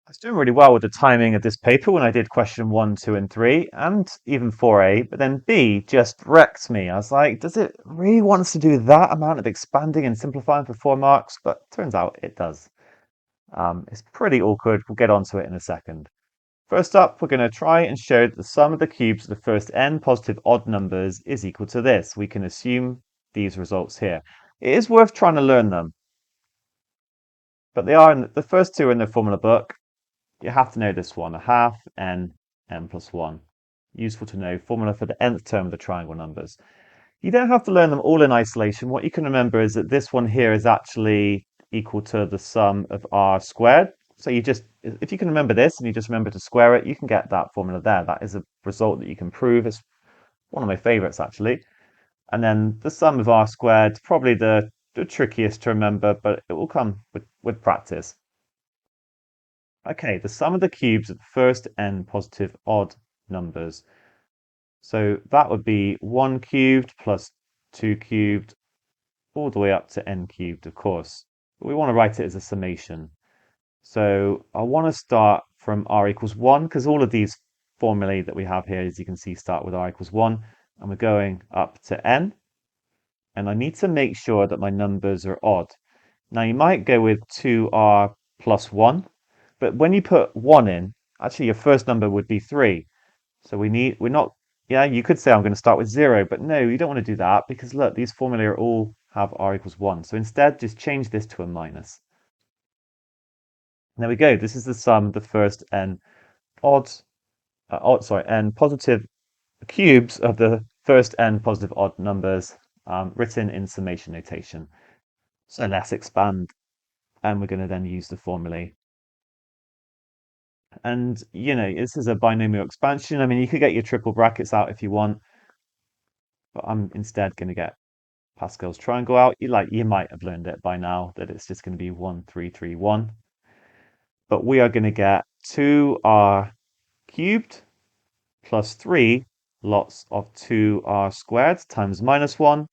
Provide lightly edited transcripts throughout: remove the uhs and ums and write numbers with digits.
I was doing really well with the timing of this paper when I did question 1, 2, and 3, and even 4A, but then B just wrecked me. I was like, does it really want us to do that amount of expanding and simplifying for 4 marks? But turns out it does. It's pretty awkward. We'll get onto it in a second. First up, we're going to try and show that the sum of the cubes of the first n positive odd numbers is equal to this. We can assume these results here. It is worth trying to learn them, but they are the first two are in the formula book. You have to know this one, a half n plus 1. Useful to know, formula for the nth term of the triangle numbers. You don't have to learn them all in isolation. What you can remember is that this one here is actually equal to the sum of r squared. So if you can remember this and you just remember to square it, you can get that formula there. That is a result that you can prove. It's one of my favorites, actually. And then the sum of r squared, probably the trickiest to remember, but it will come with practice. Okay, the sum of the cubes of the first n positive odd numbers. So that would be 1 cubed plus 2 cubed, all the way up to n cubed, of course. But we want to write it as a summation. So I want to start from r equals 1, because all of these formulae that we have here, as you can see, start with r equals 1, and we're going up to n. And I need to make sure that my numbers are odd. Now you might go with 2r plus 1, but when you put 1 in, actually your first number would be 3. So yeah, you could say I'm going to start with 0, but no, you don't want to do that because look, these formulae all have r equals 1. So instead, just change this to a minus. And there we go. This is the sum of the first n n positive cubes of the first n positive odd numbers written in summation notation. So let's expand, and we're going to then use the formulae. And, this is a binomial expansion. I mean, you could get your triple brackets out if you want, but I'm instead going to get Pascal's triangle out. You might have learned it by now that it's just going to be 1, 3, 3, 1. But we are going to get 2r cubed plus 3 lots of 2r squared times minus 1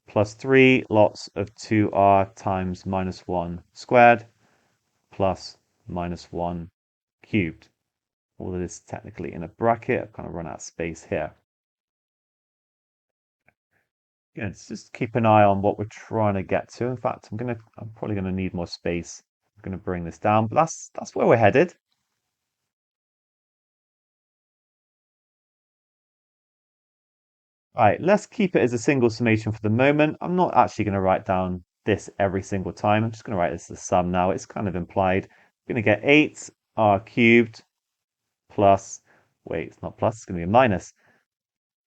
plus 3 lots of 2r times minus 1 squared plus minus 1 cubed. All of this technically in a bracket. I've kind of run out of space here. Good. Let's just keep an eye on what we're trying to get to. In fact, I'm probably gonna need more space. I'm gonna bring this down, but that's where we're headed. All right, let's keep it as a single summation for the moment. I'm not actually going to write down this every single time. I'm just going to write this as a sum now. It's kind of implied. I'm going to get 8r cubed plus, wait, it's not plus, it's going to be a minus.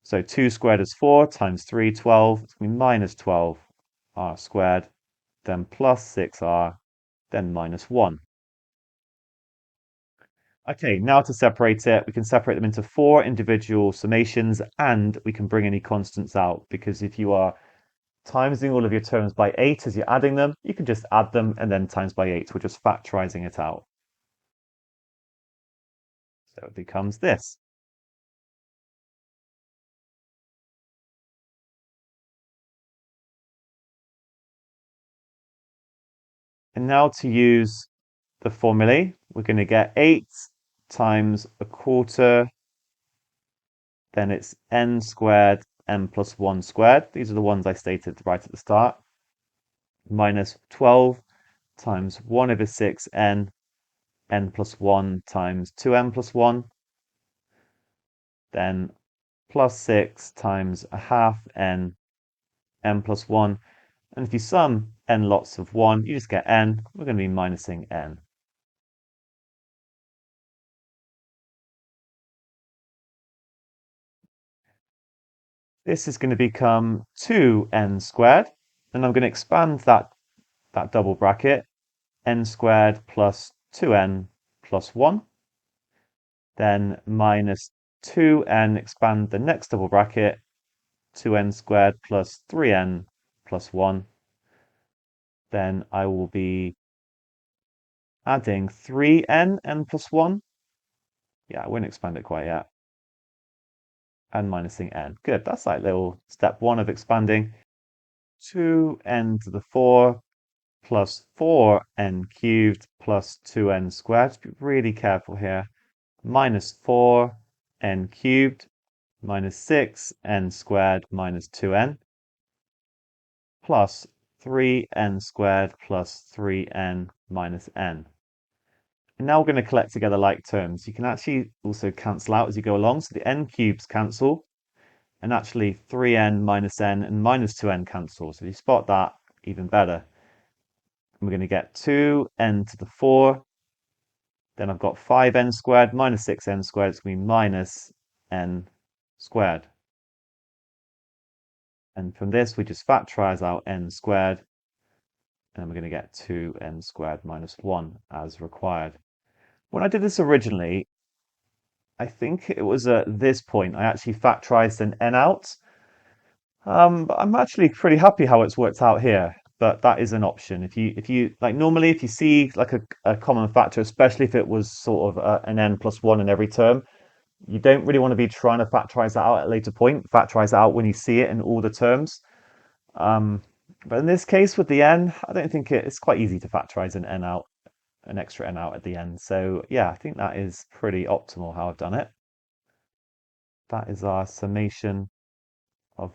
So 2 squared is 4 times 3, 12. It's going to be minus 12r squared, then plus 6r, then minus 1. Okay, now to separate it, we can separate them into 4 individual summations and we can bring any constants out because if you are timesing all of your terms by 8 as you're adding them, you can just add them and then times by 8. We're just factorizing it out. So it becomes this. And now to use the formulae, we're going to get 8 times a quarter, then it's n squared, n plus 1 squared. These are the ones I stated right at the start. Minus 12 times 1 over 6 n plus 1 times 2n plus 1. Then plus 6 times a half n plus 1. And if you sum n lots of 1, you just get n. We're going to be minusing n. This is going to become 2n squared. And I'm going to expand that double bracket, n squared plus 2n plus 1. Then minus 2n, expand the next double bracket, 2n squared plus 3n plus 1. Then I will be adding 3n, n plus 1. Yeah, I won't expand it quite yet. And minusing n. Good, that's like little step 1 of expanding. 2n to the 4 plus 4n cubed plus 2n squared. Just be really careful here. Minus 4n cubed minus 6n squared minus 2n plus 3n squared plus 3n minus n. And now we're going to collect together like terms. You can actually also cancel out as you go along. So the n cubes cancel, and actually 3n minus n and minus 2n cancel. So if you spot that, even better. And we're going to get 2n to the 4. Then I've got 5n squared minus 6n squared. It's going to be minus n squared. And from this, we just factorize out n squared. And then we're going to get 2n squared minus 1 as required. When I did this originally, I think it was at this point I actually factorized an n out. But I'm actually pretty happy how it's worked out here. But that is an option. If you like normally if you see like a common factor, especially if it was sort of an n plus 1 in every term, you don't really want to be trying to factorize that out at a later point. Factorize it out when you see it in all the terms. But in this case with the n, I don't think it's quite easy to factorize an n out, an extra n out at the end. So yeah, I think that is pretty optimal how I've done it. That is our summation of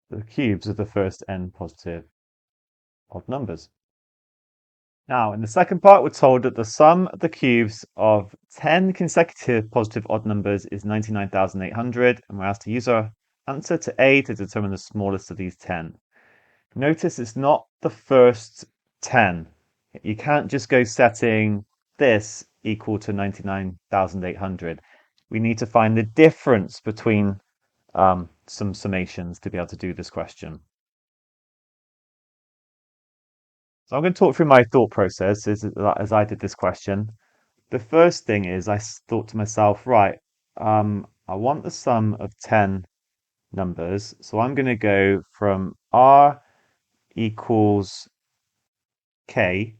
the cubes of the first n positive odd numbers. Now, in the second part, we're told that the sum of the cubes of 10 consecutive positive odd numbers is 99,800, and we're asked to use our answer to A to determine the smallest of these 10. Notice it's not the first 10. You can't just go setting this equal to 99,800. We need to find the difference between some summations to be able to do this question. So I'm going to talk through my thought process as I did this question. The first thing is I thought to myself, right, I want the sum of 10 numbers. So I'm going to go from R equals K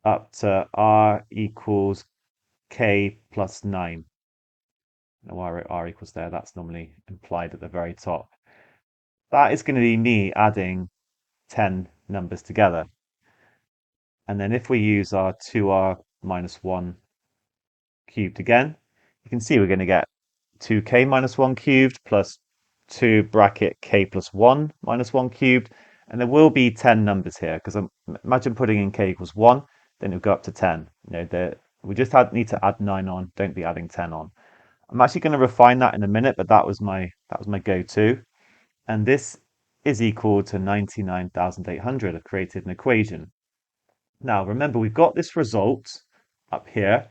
up to R equals K plus 9. Now, why I wrote R equals there, that's normally implied at the very top. That is going to be me adding 10 numbers together. And then if we use our 2r minus 1 cubed again, you can see we're going to get 2k minus 1 cubed plus 2 bracket k plus 1 minus 1 cubed. And there will be 10 numbers here because imagine putting in k equals 1, then it'll go up to 10. We just need to add 9 on, don't be adding 10 on. I'm actually going to refine that in a minute, but that was my go-to. And this is equal to 99,800. I've created an equation. Now, remember, we've got this result up here,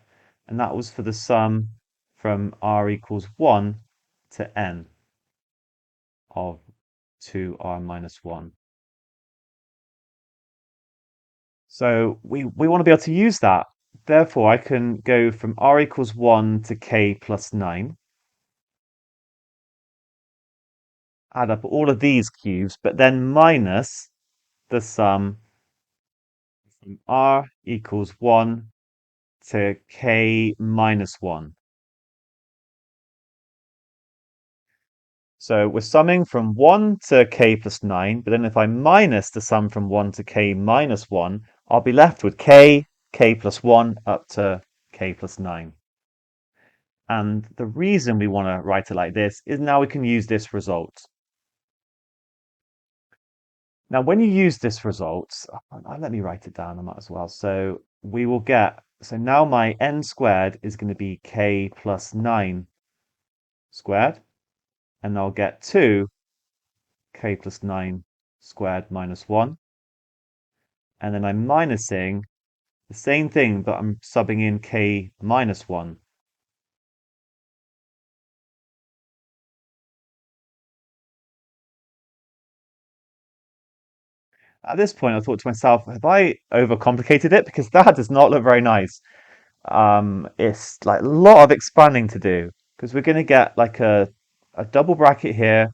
and that was for the sum from r equals 1 to n of 2r minus 1. So we want to be able to use that. Therefore, I can go from r equals 1 to k plus 9. Add up all of these cubes, but then minus the sum from r equals 1 to k minus 1. So we're summing from 1 to k plus 9, but then if I minus the sum from 1 to k minus 1, I'll be left with k plus 1 up to k plus 9. And the reason we want to write it like this is now we can use this result. Now, when you use this result, let me write it down, I might as well. So we will get, so now my n squared is going to be k plus 9 squared, and I'll get 2 k plus 9 squared minus 1. And then I'm minusing the same thing, but I'm subbing in k minus 1. At this point, I thought to myself, have I overcomplicated it? Because that does not look very nice. It's like a lot of expanding to do because we're going to get like a double bracket here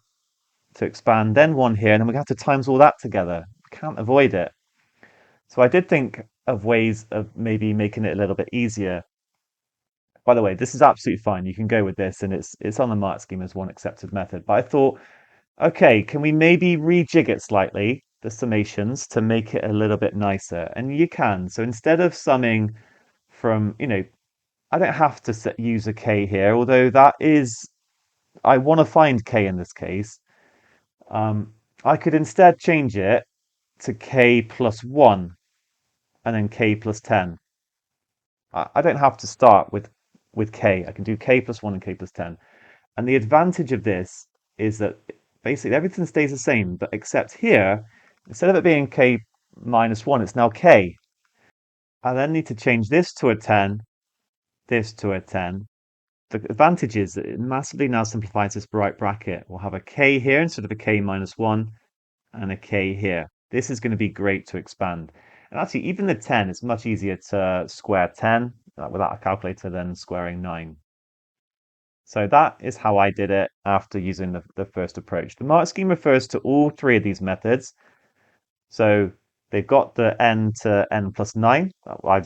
to expand, then one here, and then we have to times all that together. We can't avoid it. So I did think of ways of maybe making it a little bit easier. By the way, this is absolutely fine. You can go with this, and it's on the mark scheme as one accepted method. But I thought, okay, can we maybe rejig it slightly? the summations to make it a little bit nicer, and you can. So instead of summing from, I don't have to use a k here, although that is, I want to find k in this case. Um, I could instead change it to k plus 1 and then k plus 10. I don't have to start with k. I can do k plus 1 and k plus 10. And the advantage of this is that basically everything stays the same, but except here, instead of it being k minus 1, it's now k. I then need to change this to a 10, this to a 10. The advantage is that it massively now simplifies this right bracket. We'll have a k here instead of a k minus 1 and a k here. This is going to be great to expand. And actually, even the 10 is much easier to square 10 without a calculator than squaring 9. So that is how I did it after using the first approach. The mark scheme refers to all three of these methods. So they've got the n to n plus 9.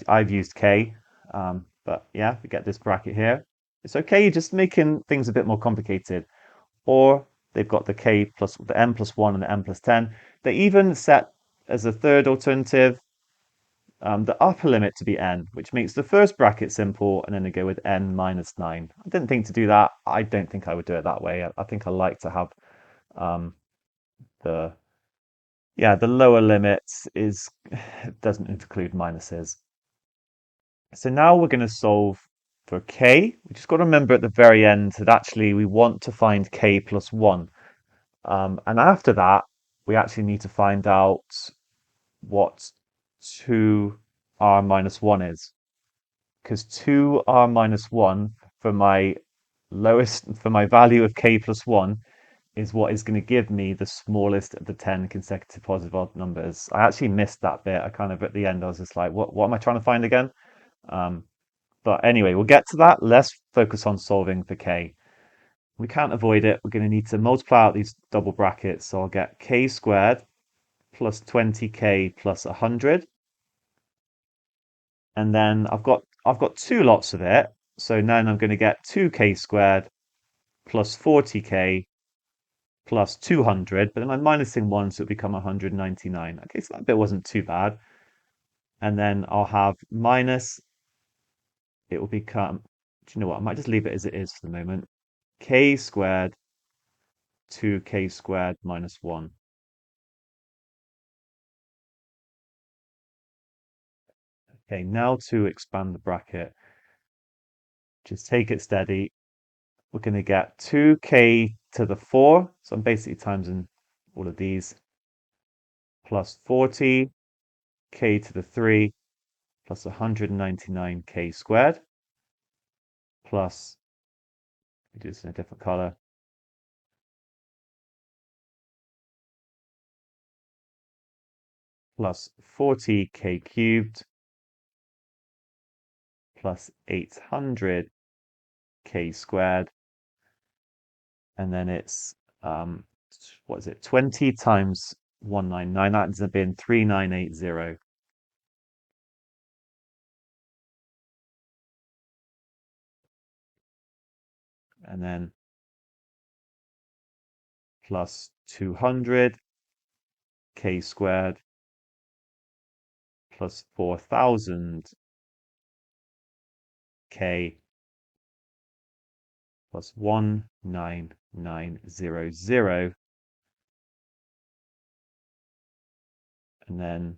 I've used k, but yeah, we get this bracket here. It's okay, just making things a bit more complicated. Or they've got the n plus 1 and the n plus 10. They even set as a third alternative the upper limit to be n, which makes the first bracket simple, and then they go with n minus 9. I didn't think to do that. I don't think I would do it that way. I think I like to have um, the the lower limit is doesn't include minuses. So now we're going to solve for k. We just got to remember at the very end that actually we want to find k plus 1. And after that, we actually need to find out what 2r minus 1 is. Because 2r minus 1 for my value of k plus 1 is what is going to give me the smallest of the 10 consecutive positive odd numbers. I actually missed that bit. I kind of at the end, I was just like, what am I trying to find again? But anyway, we'll get to that. Let's focus on solving for k. We can't avoid it. We're going to need to multiply out these double brackets. So I'll get k squared plus 20k plus 100. And then I've got two lots of it. So now I'm going to get 2k squared plus 40k plus 200, but then I'm minusing 1, so it'll become 199. Okay, so that bit wasn't too bad. And then I'll have minus, it will become, do you know what, I might just leave it as it is for the moment. K squared 2k squared minus 1. Okay, now to expand the bracket, just take it steady. We're going to get 2k to the 4, so I'm basically timesing all of these, plus 40k to the 3 plus 199k squared, plus, we do this in a different color, plus 40k cubed, plus 800k squared, and then it's, what is it, 20 times 199, that ends up being 3980. And then plus 200k squared plus 4000k plus 19900, and then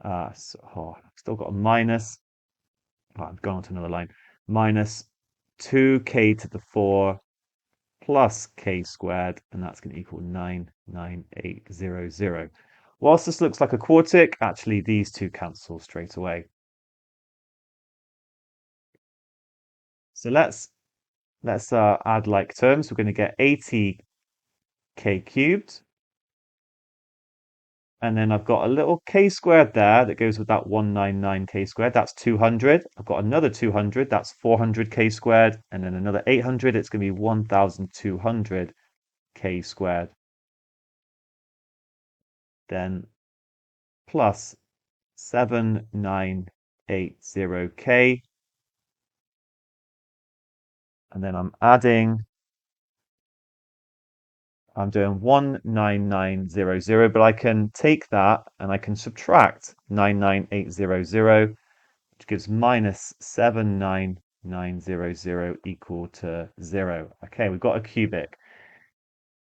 I've still got a minus. Oh, I'm going on to another line. Minus 2k to the 4 plus k squared, and that's going to equal 99800. Whilst this looks like a quartic, actually these two cancel straight away. So let's add like terms. We're going to get 80k cubed, and then I've got a little k squared there that goes with that 199k squared. That's 200. I've got another 200. That's 400k squared, and then another 800. It's going to be 1200k squared. Then plus 7980k, and then I'm adding I'm doing 19900, but I can take that and I can subtract 99800, which gives minus 79900 equal to 0. Okay, we've got a cubic.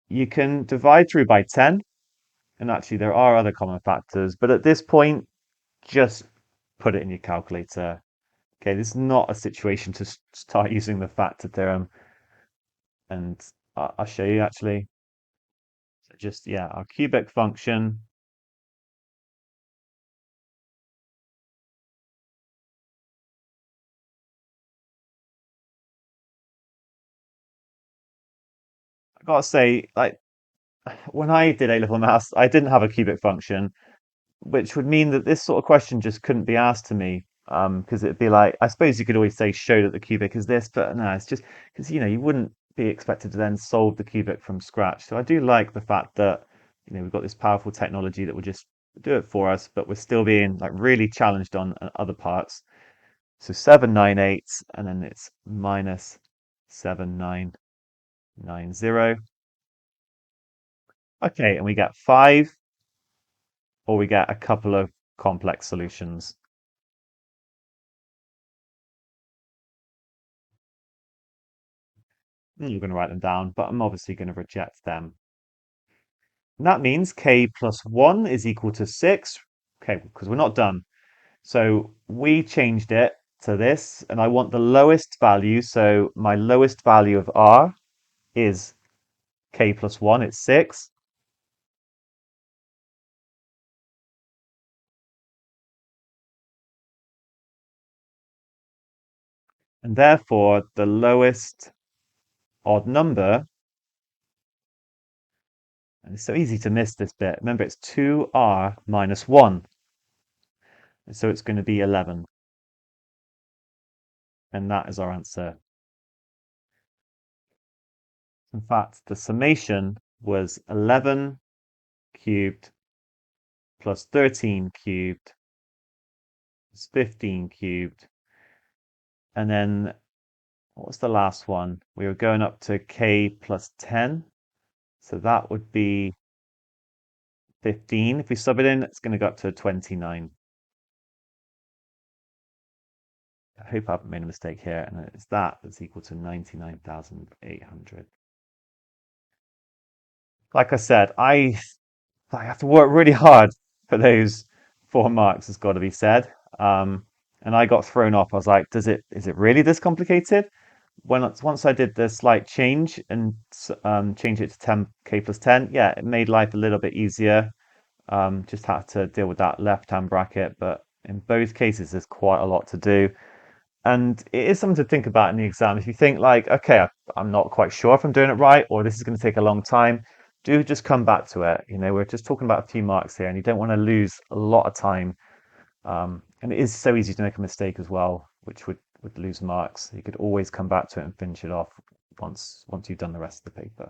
You can divide through by 10, and actually there are other common factors, but at this point, just put it in your calculator. Okay, this is not a situation to start using the factor theorem, and I'll show you actually. So just, yeah, our cubic function. I gotta say, like, when I did A-level maths, I didn't have a cubic function, which would mean that this sort of question just couldn't be asked to me. Because it'd be like, I suppose you could always say, show that the cubic is this, but no, it's just because, you wouldn't be expected to then solve the cubic from scratch. So I do like the fact that, we've got this powerful technology that will just do it for us, but we're still being like really challenged on other parts. So 798, and then it's minus 7990. Okay, and we get 5, or we get a couple of complex solutions. I'm not going to write them down, but I'm obviously going to reject them. And that means k plus 1 is equal to 6. Okay, because we're not done. So we changed it to this, and I want the lowest value. So my lowest value of r is k plus 1, it's 6. And therefore, the lowest odd number, and it's so easy to miss this bit. Remember, it's 2r minus 1. And so it's going to be 11. And that is our answer. In fact, the summation was 11 cubed plus 13 cubed is 15 cubed. And then what was the last one? We were going up to k plus 10. So that would be 15. If we sub it in, it's going to go up to 29. I hope I haven't made a mistake here. And it's that's equal to 99,800. Like I said, I have to work really hard for those 4 marks, has got to be said. And I got thrown off. I was like, is it really this complicated? Once I did the slight change and change it to 10k plus 10, yeah, it made life a little bit easier. Just had to deal with that left-hand bracket, but in both cases, there's quite a lot to do. And it is something to think about in the exam. If you think like, okay, I'm not quite sure if I'm doing it right, or this is going to take a long time, do just come back to it. We're just talking about a few marks here, and you don't want to lose a lot of time. And it is so easy to make a mistake as well, which would lose marks. You could always come back to it and finish it off once you've done the rest of the paper.